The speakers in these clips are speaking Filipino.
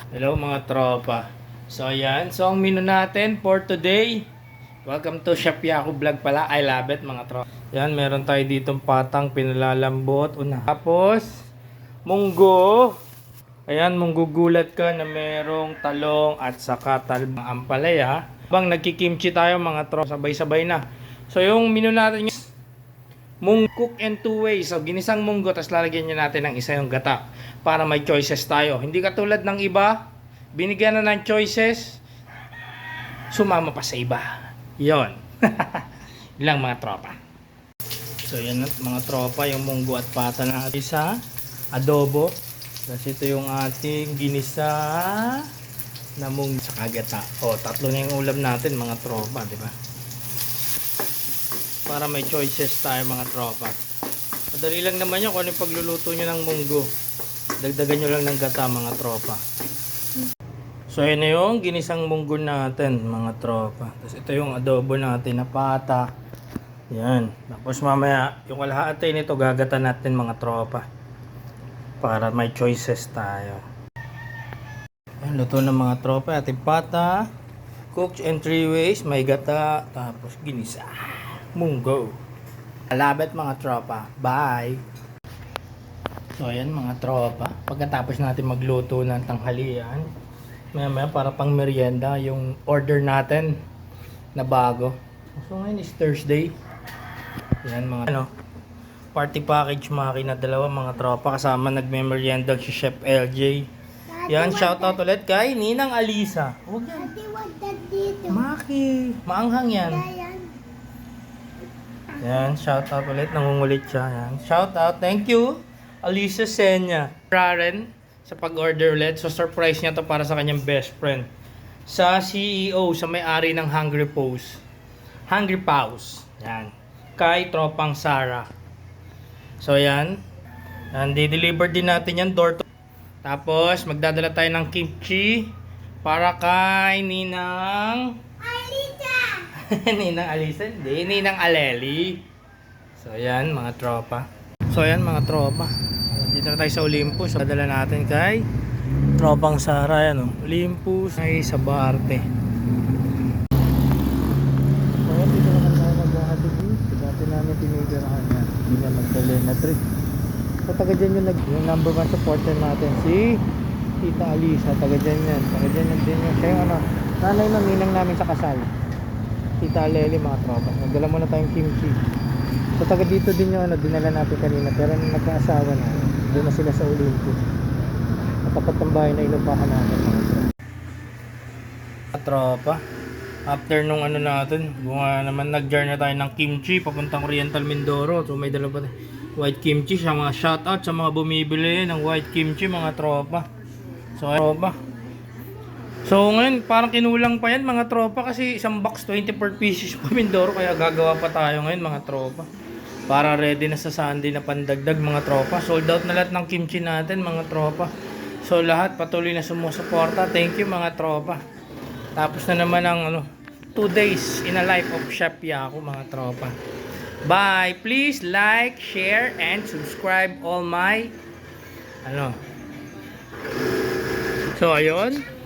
Hello mga tropa. So ayan, so ang menu natin for today. Welcome to Chef Yaku Vlog pala. I love it mga tropa. Yan, meron tayo ditong patang pinalalambot. Tapos, munggo. Ayan, munggugulat ka na merong talong at saka talbang ampalaya. Bang nagkikimchi tayo mga tropa. Sabay-sabay na. So yung menu natin is mung cook and two ways. So ginisang munggo, tapos lalagyan niya natin ng isa yung gata para may choices tayo. Hindi katulad ng iba, binigyan na ng choices, sumama pa sa iba. Yon. Ilang mga tropa. So yan mga tropa, yung munggo at pata natin sa adobo. Kasi ito yung ating ginisa na munggo sa kagata. O, tatlo na yung ulam natin mga tropa, di ba? Para may choices tayo mga tropa. Madali lang naman yun kung ano yung pagluluto nyo ng munggo. Dagdagan nyo lang ng gata mga tropa. So yun na yung ginisang munggo natin mga tropa. Tapos ito yung adobo natin na pata. Yan. Tapos mamaya yung kalahati nito gagata natin mga tropa. Para may choices tayo. Yan, luto ng mga tropa. Ating pata. Cooked in 3 ways. May gata. Tapos ginisa. Munggo. Alabet mga tropa. Bye! So ayan mga tropa. Pagkatapos natin magluto ng tanghalian, maya para pang merienda yung order natin na bago. So ngayon is Thursday. Yan mga party package makina dalawa mga tropa kasama nagme-merienda si Chef LJ. Yan, shoutout ulit kay Ninang Alisa. Huwag yan. Maki, maanghang yan. Yan, shoutout ulit. Nangungulit siya. Yan. Shoutout. Thank you, Alisa Senya. Raren sa pag-order ulit. So, surprise niya to para sa kanyang best friend. Sa CEO, sa may-ari ng Hungry Paws. Hungry Paws. Yan. Kay Tropang Sara. So, yan. Yan, di-deliver din natin yan door to. Tapos, magdadala tayo ng kimchi para kay Ninang Ninang Alisa, hindi. Ninang Aleli. So, ayan, mga tropa. So, ayan, mga tropa. Dito na tayo sa Olympus. So, dadala natin kay Tropang Sara. Ayan, Olympus ay sa Barte. So, ayan, dito naman tayo mag-ahatid. Dati namin tinigil na kanya. Hindi na magdalena trip. So, taga dyan yung number 1 supporter natin. Si Tita Alisa. Taga dyan yan. Taga dyan yan din yun. Siya yung nanay ng ninang namin sa kasal. Tita Lely mga tropa. Nagdala muna tayong kimchi. So taga dito din yung dinala natin kanina. Pero nung nagkaasawa na, doon na sila sa Olympus. Matapat ng bahay na inupahan natin mga tropa. After nung natin, bunga naman nag-jar na tayo ng kimchi papuntang Oriental Mindoro. So may dala pa tayo white kimchi. Sa mga shoutout sa mga bumibili ng white kimchi mga tropa. So tropa. So ngayon parang kinulang pa yan mga tropa kasi isang box 24 pieces pa Mindoro kaya gagawa pa tayo ngayon mga tropa. Para ready na sa Sunday na pandagdag mga tropa. Sold out na lahat ng kimchi natin mga tropa. So lahat patuloy na sumusuporta. Thank you mga tropa. Tapos na naman ang 2 days in a life of Chef Yaku mga tropa. Bye! Please like, share, and subscribe all my So ayun.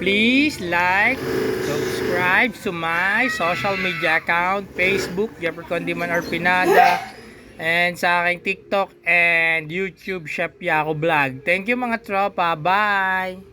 Please like, subscribe to my social media account, Facebook, Jeffrey Condiman Arpinada, and sa aking TikTok and YouTube Chef Yaku Vlog. Thank you mga tropa. Bye!